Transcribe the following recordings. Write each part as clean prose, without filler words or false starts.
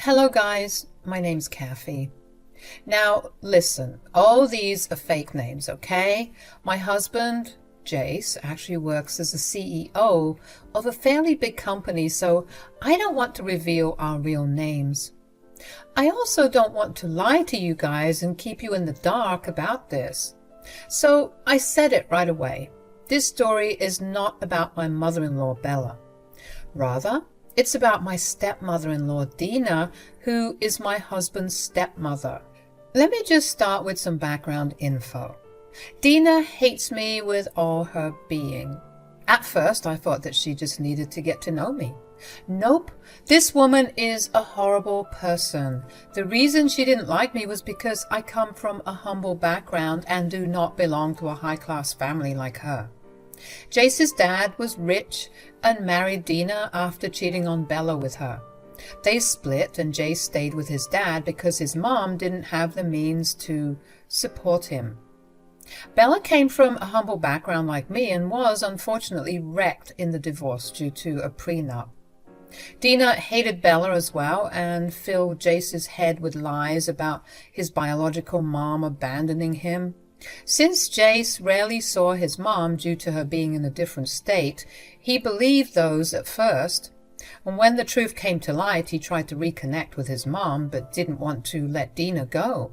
Hello guys, my name's Kathy. Now listen, all these are fake names, okay? My husband, Jace, actually works as the CEO of a fairly big company, so I don't want to reveal our real names. I also don't want to lie to you guys and keep you in the dark about this. So I said it right away. This story is not about my mother-in-law, Bella. Rather, it's about my stepmother-in-law, Dina, who is my husband's stepmother. Let me just start with some background info. Dina hates me with all her being. At first, I thought that she just needed to get to know me. Nope, this woman is a horrible person. The reason she didn't like me was because I come from a humble background and do not belong to a high-class family like her. Jace's dad was rich and married Dina after cheating on Bella with her. They split and Jace stayed with his dad because his mom didn't have the means to support him. Bella came from a humble background like me and was unfortunately wrecked in the divorce due to a prenup. Dina hated Bella as well and filled Jace's head with lies about his biological mom abandoning him. Since Jace rarely saw his mom due to her being in a different state, he believed those at first. And when the truth came to light, he tried to reconnect with his mom but didn't want to let Dina go.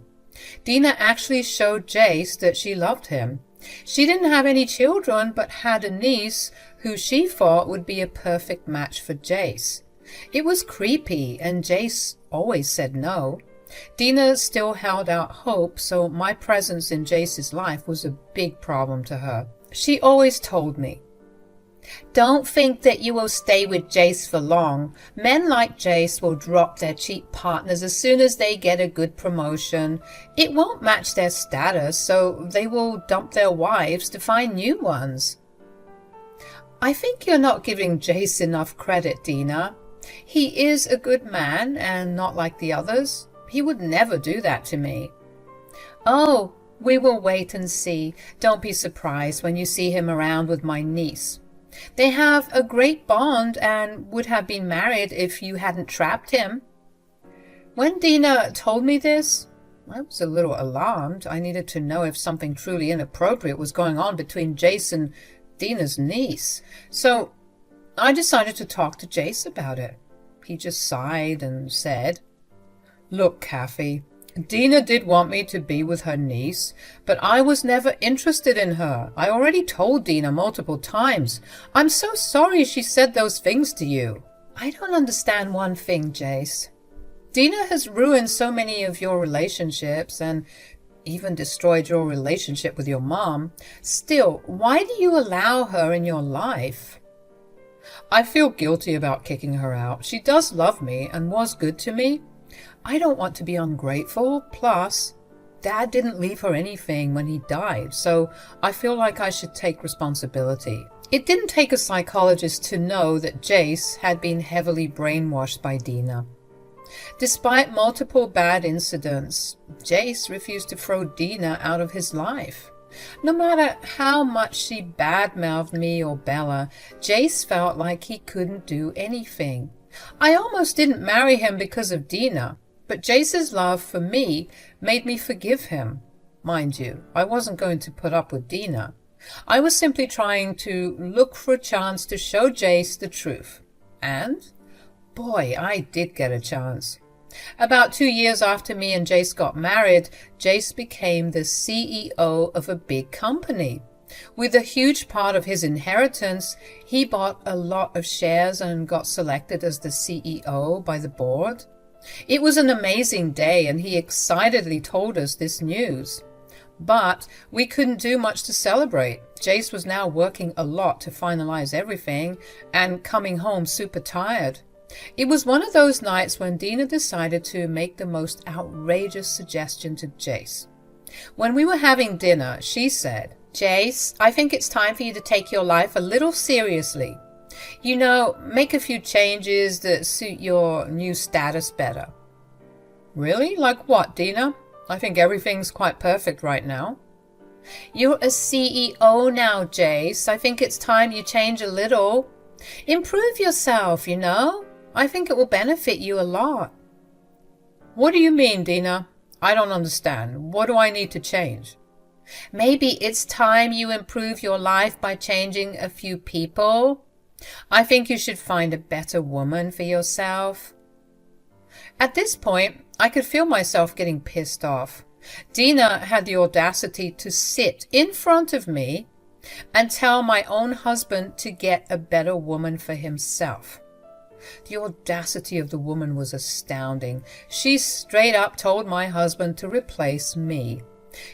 Dina actually showed Jace that she loved him. She didn't have any children but had a niece who she thought would be a perfect match for Jace. It was creepy and Jace always said no. Dina still held out hope, so my presence in Jace's life was a big problem to her. She always told me, "Don't think that you will stay with Jace for long. Men like Jace will drop their cheap partners as soon as they get a good promotion. It won't match their status, so they will dump their wives to find new ones." I think you're not giving Jace enough credit, Dina. He is a good man and not like the others. He would never do that to me. Oh, we will wait and see. Don't be surprised when you see him around with my niece. They have a great bond and would have been married if you hadn't trapped him. When Dina told me this, I was a little alarmed. I needed to know if something truly inappropriate was going on between Jace and Dina's niece. So I decided to talk to Jace about it. He just sighed and said, "Look, Kathy, Dina did want me to be with her niece, but I was never interested in her. I already told Dina multiple times. I'm so sorry she said those things to you." I don't understand one thing, Jace. Dina has ruined so many of your relationships and even destroyed your relationship with your mom. Still, why do you allow her in your life? I feel guilty about kicking her out. She does love me and was good to me. I don't want to be ungrateful. Plus, Dad didn't leave her anything when he died, so I feel like I should take responsibility. It didn't take a psychologist to know that Jace had been heavily brainwashed by Dina. Despite multiple bad incidents, Jace refused to throw Dina out of his life. No matter how much she badmouthed me or Bella, Jace felt like he couldn't do anything. I almost didn't marry him because of Dina, but Jace's love for me made me forgive him. Mind you, I wasn't going to put up with Dina. I was simply trying to look for a chance to show Jace the truth. And, boy, I did get a chance. About 2 years after me and Jace got married, Jace became the CEO of a big company. With a huge part of his inheritance, he bought a lot of shares and got selected as the CEO by the board. It was an amazing day, and he excitedly told us this news. But we couldn't do much to celebrate. Jace was now working a lot to finalize everything and coming home super tired. It was one of those nights when Dina decided to make the most outrageous suggestion to Jace. When we were having dinner, she said, "Jace, I think it's time for you to take your life a little seriously. You know, make a few changes that suit your new status better." "Really? Like what, Dina? I think everything's quite perfect right now." "You're a CEO now, Jace. I think it's time you change a little. Improve yourself, you know. I think it will benefit you a lot." What do you mean, Dina? I don't understand. What do I need to change? Maybe it's time you improve your life by changing a few people. I think you should find a better woman for yourself. At this point, I could feel myself getting pissed off. Dina had the audacity to sit in front of me and tell my own husband to get a better woman for himself. The audacity of the woman was astounding. She straight up told my husband to replace me.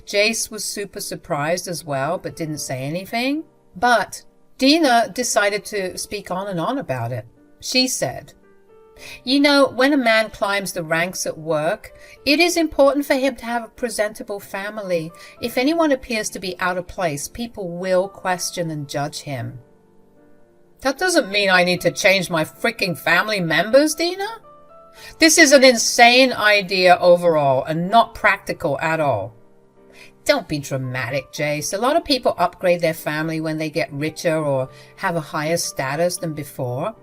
Jace was super surprised as well, but didn't say anything. But Dina decided to speak on and on about it. She said, "You know, when a man climbs the ranks at work, it is important for him to have a presentable family. If anyone appears to be out of place, people will question and judge him." That doesn't mean I need to change my freaking family members, Dina. This is an insane idea overall and not practical at all. Don't be dramatic, Jace. A lot of people upgrade their family when they get richer or have a higher status than before.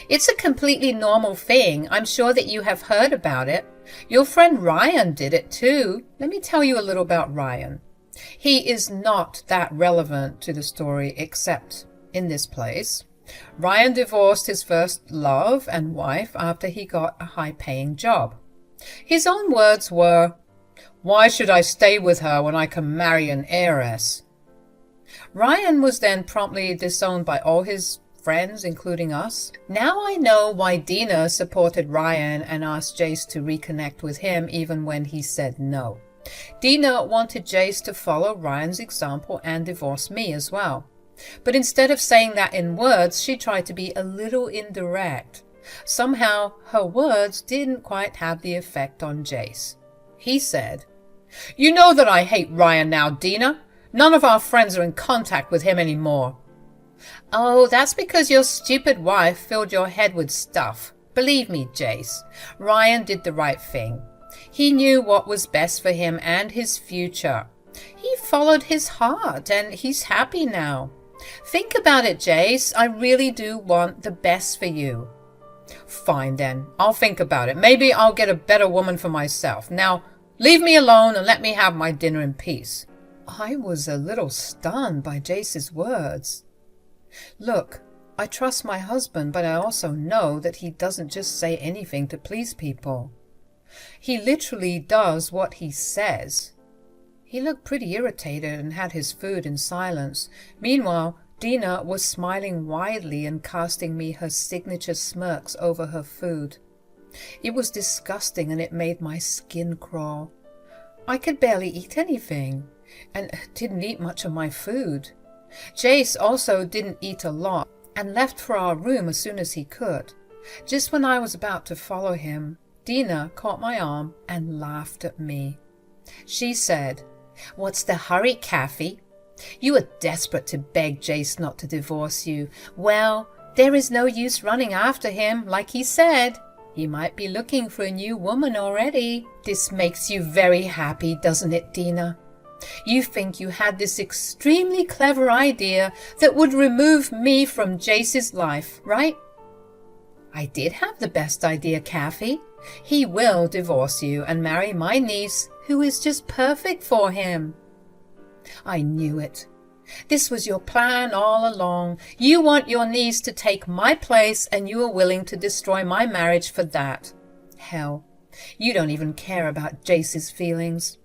It's a completely normal thing. I'm sure that you have heard about it. Your friend Ryan did it too. Let me tell you a little about Ryan. He is not that relevant to the story except in this place. Ryan divorced his first love and wife after he got a high-paying job. His own words were, "Why should I stay with her when I can marry an heiress?" Ryan was then promptly disowned by all his friends, including us. Now I know why Dina supported Ryan and asked Jace to reconnect with him even when he said no. Dina wanted Jace to follow Ryan's example and divorce me as well. But instead of saying that in words, she tried to be a little indirect. Somehow, her words didn't quite have the effect on Jace. He said, "You know that I hate Ryan now, Dina. None of our friends are in contact with him anymore." "Oh, that's because your stupid wife filled your head with stuff. Believe me, Jace, Ryan did the right thing. He knew what was best for him and his future. He followed his heart and he's happy now. Think about it, Jace. I really do want the best for you." "Fine then. I'll think about it. Maybe I'll get a better woman for myself. Now, leave me alone and let me have my dinner in peace." I was a little stunned by Jace's words. Look, I trust my husband, but I also know that he doesn't just say anything to please people. He literally does what he says. He looked pretty irritated and had his food in silence. Meanwhile, Dina was smiling widely and casting me her signature smirks over her food. It was disgusting and it made my skin crawl. I could barely eat anything and didn't eat much of my food. Jace also didn't eat a lot and left for our room as soon as he could. Just when I was about to follow him, Dina caught my arm and laughed at me. She said, "What's the hurry, Kathy? You are desperate to beg Jace not to divorce you. Well, there is no use running after him, like he said. He might be looking for a new woman already. This makes you very happy, doesn't it, Dina? You think you had this extremely clever idea that would remove me from Jace's life, right?" "I did have the best idea, Kathy. He will divorce you and marry my niece, who is just perfect for him." "I knew it. This was your plan all along. You want your niece to take my place and you are willing to destroy my marriage for that. Hell, you don't even care about Jace's feelings."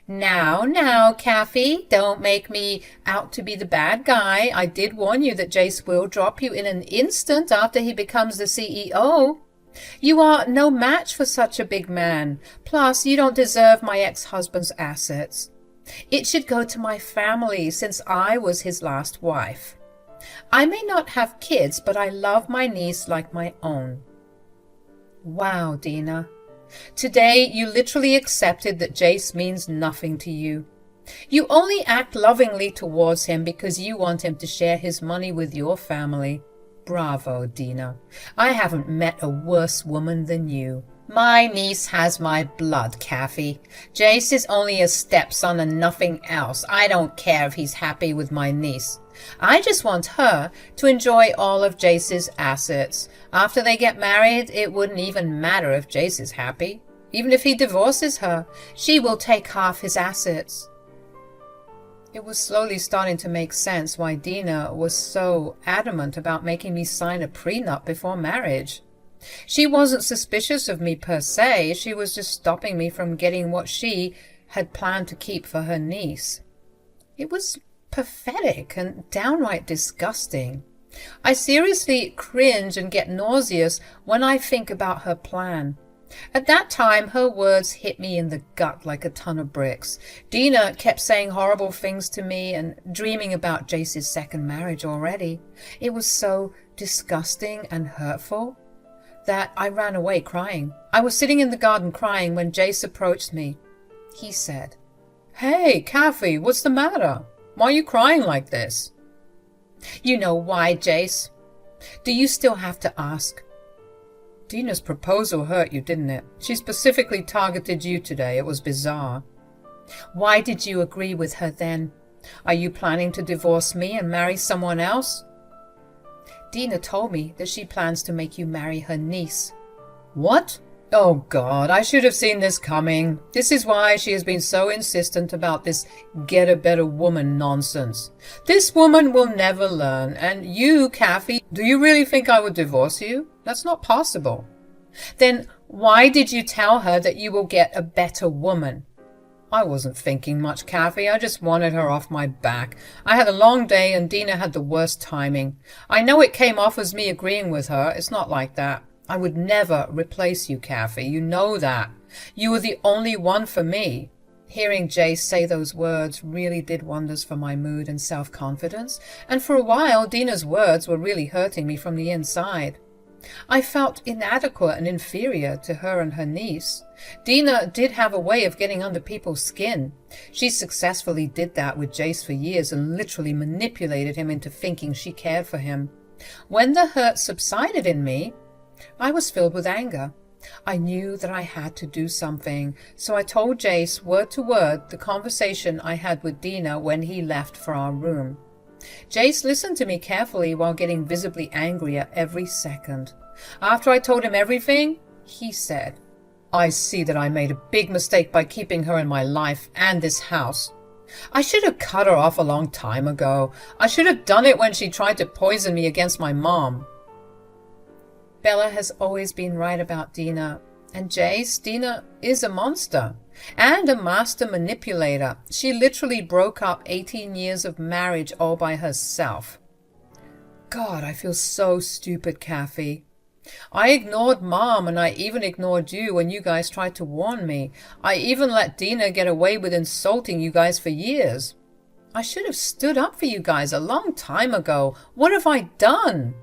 Now, Kathy, don't make me out to be the bad guy. I did warn you that Jace will drop you in an instant after he becomes the CEO. You are no match for such a big man. Plus, you don't deserve my ex-husband's assets. It should go to my family since I was his last wife. I may not have kids, but I love my niece like my own." Wow, Dina. Today you literally accepted that Jace means nothing to you. You only act lovingly towards him because you want him to share his money with your family. Bravo, Dina. I haven't met a worse woman than you. My niece has my blood, Kathy. Jace is only a stepson and nothing else. I don't care if he's happy with my niece. I just want her to enjoy all of Jace's assets. After they get married, it wouldn't even matter if Jace is happy. Even if he divorces her, she will take half his assets. It was slowly starting to make sense why Dina was so adamant about making me sign a prenup before marriage. She wasn't suspicious of me per se, she was just stopping me from getting what she had planned to keep for her niece. It was pathetic and downright disgusting. I seriously cringe and get nauseous when I think about her plan. At that time, her words hit me in the gut like a ton of bricks. Dina kept saying horrible things to me and dreaming about Jace's second marriage already. It was so disgusting and hurtful that I ran away crying. I was sitting in the garden crying when Jace approached me. He said, "Hey, Kathy, what's the matter? Why are you crying like this?" "You know why, Jace? Do you still have to ask?" "Dina's proposal hurt you, didn't it? She specifically targeted you today. It was bizarre." "Why did you agree with her then? Are you planning to divorce me and marry someone else?" "Dina told me that she plans to make you marry her niece." "What? Oh God, I should have seen this coming. This is why she has been so insistent about this get a better woman nonsense. This woman will never learn. And you, Kathy, do you really think I would divorce you? That's not possible." "Then why did you tell her that you will get a better woman?" "I wasn't thinking much, Kathy. I just wanted her off my back. I had a long day and Dina had the worst timing. I know it came off as me agreeing with her. It's not like that. I would never replace you, Kathy. You know that. You were the only one for me." Hearing Jace say those words really did wonders for my mood and self-confidence, and for a while Dina's words were really hurting me from the inside. I felt inadequate and inferior to her and her niece. Dina did have a way of getting under people's skin. She successfully did that with Jace for years and literally manipulated him into thinking she cared for him. When the hurt subsided in me, I was filled with anger. I knew that I had to do something, so I told Jace word to word the conversation I had with Dina when he left for our room. Jace listened to me carefully while getting visibly angrier every second. After I told him everything, he said, "I see that I made a big mistake by keeping her in my life and this house. I should have cut her off a long time ago. I should have done it when she tried to poison me against my mom." Bella has always been right about Dina. And Jace, Dina is a monster and a master manipulator. She literally broke up 18 years of marriage all by herself. God, I feel so stupid, Kathy. I ignored Mom and I even ignored you when you guys tried to warn me. I even let Dina get away with insulting you guys for years. I should have stood up for you guys a long time ago. What have I done?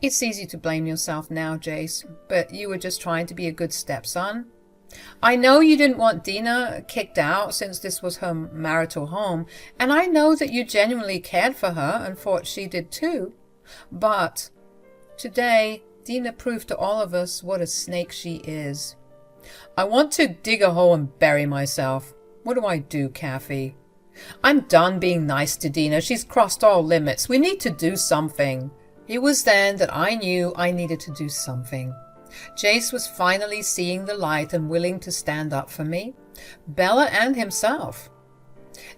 It's easy to blame yourself now, Jace, but you were just trying to be a good stepson. I know you didn't want Dina kicked out since this was her marital home, and I know that you genuinely cared for her and thought she did too. But today, Dina proved to all of us what a snake she is. I want to dig a hole and bury myself. What do I do, Kathy? I'm done being nice to Dina. She's crossed all limits. We need to do something. It was then that I knew I needed to do something. Jace was finally seeing the light and willing to stand up for me, Bella and himself.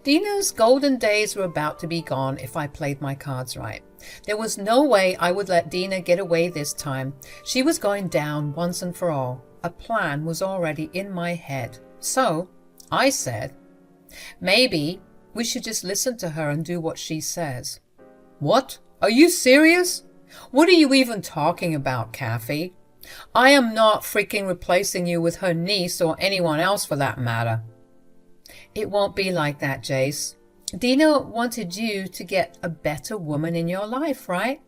Dina's golden days were about to be gone if I played my cards right. There was no way I would let Dina get away this time. She was going down once and for all. A plan was already in my head. So I said, maybe we should just listen to her and do what she says. What? Are you serious? What are you even talking about, Kathy? I am not freaking replacing you with her niece or anyone else for that matter. It won't be like that, Jace. Dina wanted you to get a better woman in your life, right?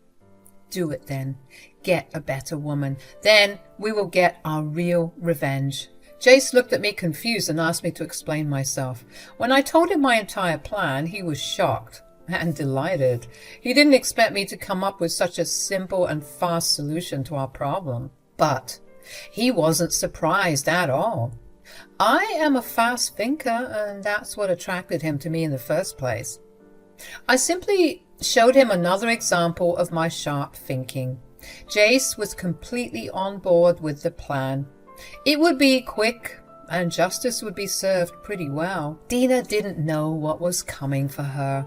Do it then. Get a better woman. Then we will get our real revenge. Jace looked at me confused and asked me to explain myself. When I told him my entire plan, he was shocked and delighted. He didn't expect me to come up with such a simple and fast solution to our problem. But he wasn't surprised at all. I am a fast thinker, and that's what attracted him to me in the first place. I simply showed him another example of my sharp thinking. Jace was completely on board with the plan. It would be quick and justice would be served pretty well. Dina didn't know what was coming for her.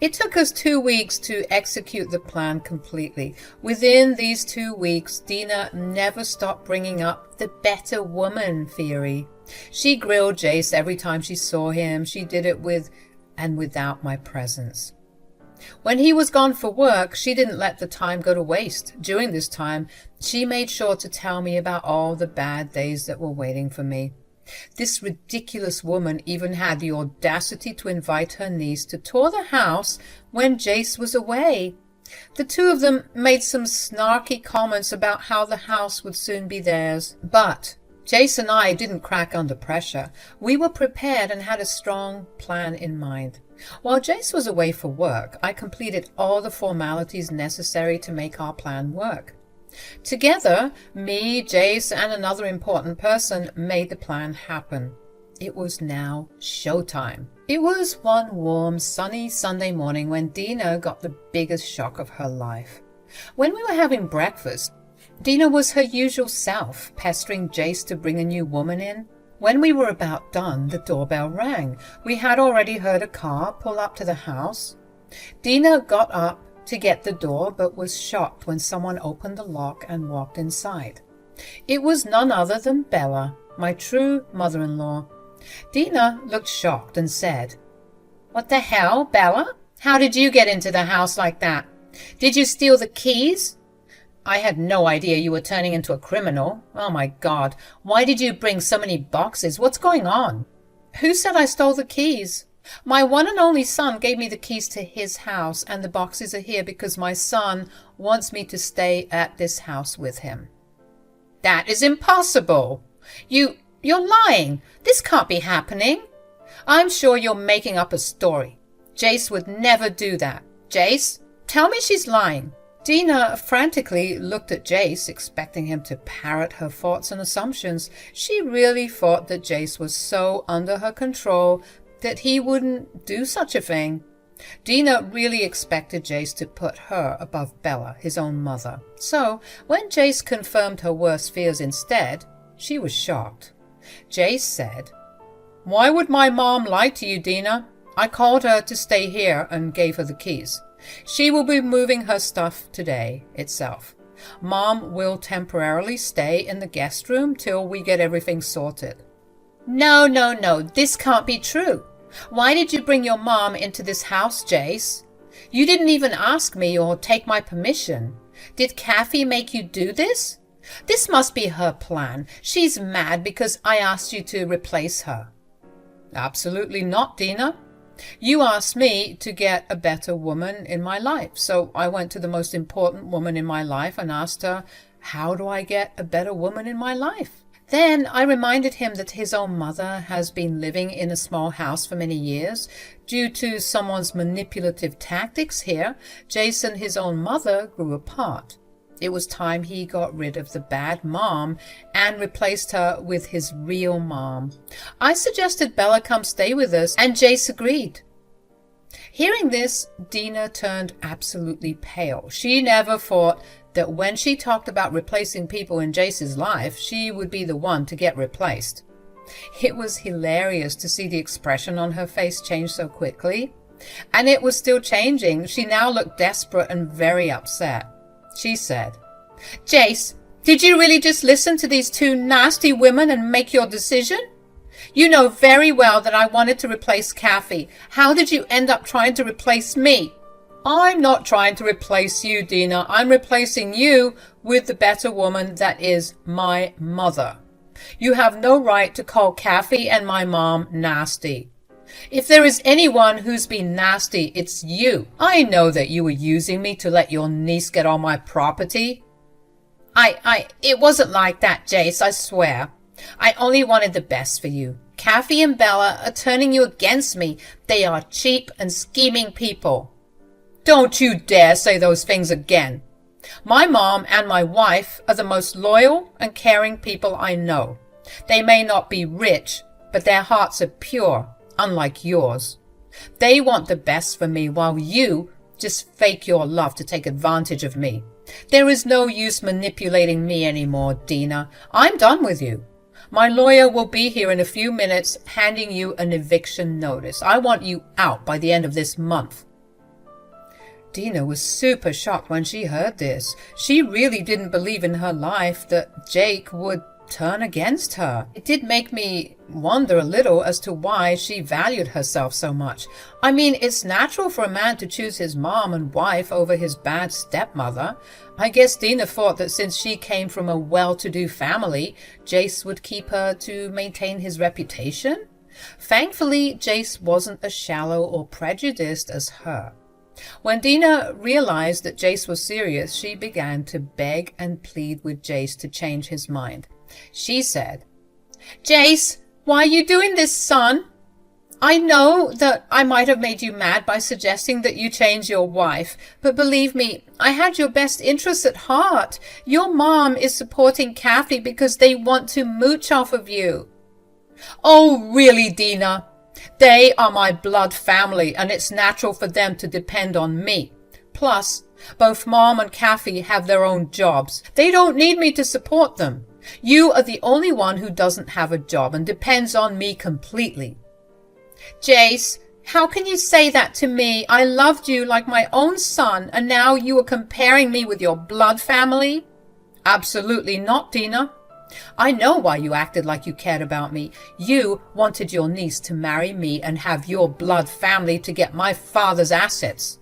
It took us 2 weeks to execute the plan completely. Within these 2 weeks, Dina never stopped bringing up the better woman theory. She grilled Jace every time she saw him. She did it with and without my presence. When he was gone for work, she didn't let the time go to waste. During this time, she made sure to tell me about all the bad days that were waiting for me. This ridiculous woman even had the audacity to invite her niece to tour the house when Jace was away. The two of them made some snarky comments about how the house would soon be theirs. But Jace and I didn't crack under pressure. We were prepared and had a strong plan in mind. While Jace was away for work, I completed all the formalities necessary to make our plan work. Together, me, Jace, and another important person made the plan happen. It was now showtime. It was one warm, sunny Sunday morning when Dina got the biggest shock of her life. When we were having breakfast, Dina was her usual self, pestering Jace to bring a new woman in. When we were about done, the doorbell rang. We had already heard a car pull up to the house. Dina got up to get the door, but was shocked when someone opened the lock and walked inside. It was none other than Bella, my true mother-in-law. Dina looked shocked and said, "What the hell, Bella? How did you get into the house like that? Did you steal the keys? I had no idea you were turning into a criminal. Oh my God, why did you bring so many boxes? What's going on?" "Who said I stole the keys? My one and only son gave me the keys to his house, and the boxes are here because my son wants me to stay at this house with him." "That is impossible. You're lying. This can't be happening. I'm sure you're making up a story. Jace would never do that. Jace, tell me she's lying." Dina frantically looked at Jace, expecting him to parrot her thoughts and assumptions. She really thought that Jace was so under her control that he wouldn't do such a thing. Dina really expected Jace to put her above Bella, his own mother. So, when Jace confirmed her worst fears instead, she was shocked. Jace said, "Why would my mom lie to you, Dina? I called her to stay here and gave her the keys. She will be moving her stuff today itself. Mom will temporarily stay in the guest room till we get everything sorted." No, this can't be true. Why did you bring your mom into this house, Jace? You didn't even ask me or take my permission. Did Kathy make you do this? This must be her plan. She's mad because I asked you to replace her. Absolutely not, Dina. You asked me to get a better woman in my life, so I went to the most important woman in my life and asked her, how do I get a better woman in my life? Then I reminded him that his own mother has been living in a small house for many years. Due to someone's manipulative tactics here, Jace and his own mother grew apart. It was time he got rid of the bad mom and replaced her with his real mom. I suggested Bella come stay with us, and Jace agreed. Hearing this, Dina turned absolutely pale. She never thought that when she talked about replacing people in Jace's life, she would be the one to get replaced. It was hilarious to see the expression on her face change so quickly. And it was still changing. She now looked desperate and very upset. She said, "Jace, did you really just listen to these two nasty women and make your decision? You know very well that I wanted to replace Kathy. How did you end up trying to replace me?" "I'm not trying to replace you, Dina. I'm replacing you with the better woman that is my mother. You have no right to call Kathy and my mom nasty. If there is anyone who's been nasty, it's you. I know that you were using me to let your niece get all my property." It wasn't like that, Jace, I swear. I only wanted the best for you. Kathy and Bella are turning you against me. They are cheap and scheming people." "Don't you dare say those things again. My mom and my wife are the most loyal and caring people I know. They may not be rich, but their hearts are pure, unlike yours. They want the best for me while you just fake your love to take advantage of me. There is no use manipulating me anymore, Dina. I'm done with you. My lawyer will be here in a few minutes handing you an eviction notice. I want you out by the end of this month. Dina was super shocked when she heard this. She really didn't believe in her life that Jake would turn against her. It did make me wonder a little as to why she valued herself so much. I mean, it's natural for a man to choose his mom and wife over his bad stepmother. I guess Dina thought that since she came from a well-to-do family, Jace would keep her to maintain his reputation. Thankfully, Jace wasn't as shallow or prejudiced as her. When Dina realized that Jace was serious, she began to beg and plead with Jace to change his mind. She said, "Jace, why are you doing this, son? I know that I might have made you mad by suggesting that you change your wife, but believe me, I had your best interests at heart. Your mom is supporting Kathy because they want to mooch off of you." "Oh, really, Dina? They are my blood family, and it's natural for them to depend on me. Plus, both Mom and Kathy have their own jobs. They don't need me to support them. You are the only one who doesn't have a job and depends on me completely." "Jace, how can you say that to me? I loved you like my own son, and now you are comparing me with your blood family?" "Absolutely not, Dina. I know why you acted like you cared about me. You wanted your niece to marry me and have your blood family to get my father's assets.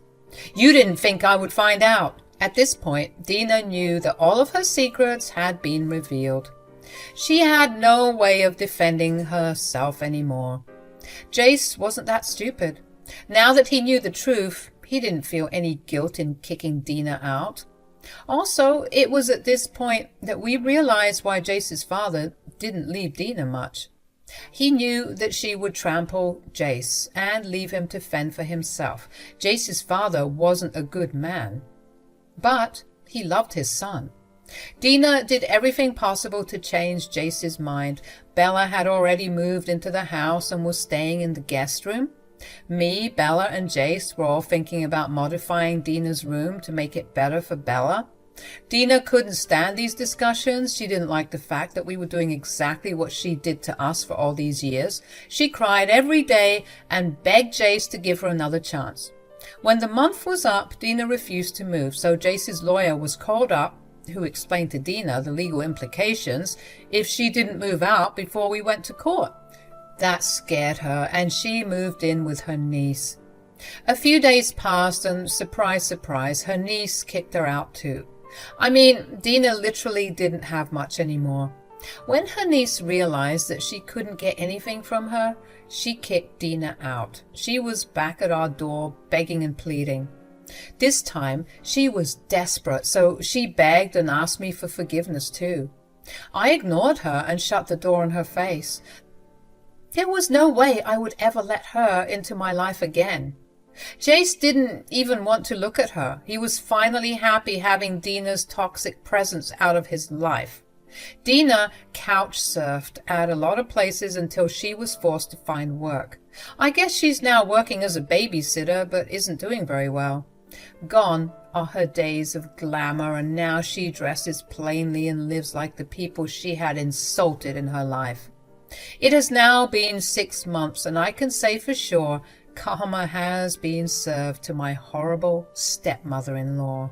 You didn't think I would find out." At this point, Dina knew that all of her secrets had been revealed. She had no way of defending herself anymore. Jace wasn't that stupid. Now that he knew the truth, he didn't feel any guilt in kicking Dina out. Also, it was at this point that we realized why Jace's father didn't leave Dina much. He knew that she would trample Jace and leave him to fend for himself. Jace's father wasn't a good man, but he loved his son. Dina did everything possible to change Jace's mind. Bella had already moved into the house and was staying in the guest room. Me, Bella, and Jace were all thinking about modifying Dina's room to make it better for Bella. Dina couldn't stand these discussions. She didn't like the fact that we were doing exactly what she did to us for all these years. She cried every day and begged Jace to give her another chance. When the month was up, Dina refused to move, so Jace's lawyer was called up, who explained to Dina the legal implications if she didn't move out before we went to court. That scared her, and she moved in with her niece. A few days passed, and surprise, surprise, her niece kicked her out too. I mean, Dina literally didn't have much anymore. When her niece realized that she couldn't get anything from her, she kicked Dina out. She was back at our door, begging and pleading. This time, she was desperate, so she begged and asked me for forgiveness too. I ignored her and shut the door in her face. There was no way I would ever let her into my life again. Jace didn't even want to look at her. He was finally happy having Dina's toxic presence out of his life. Dina couch surfed at a lot of places until she was forced to find work. I guess she's now working as a babysitter, but isn't doing very well. Gone are her days of glamour, and now she dresses plainly and lives like the people she had insulted in her life. It has now been 6 months, and I can say for sure karma has been served to my horrible stepmother-in-law.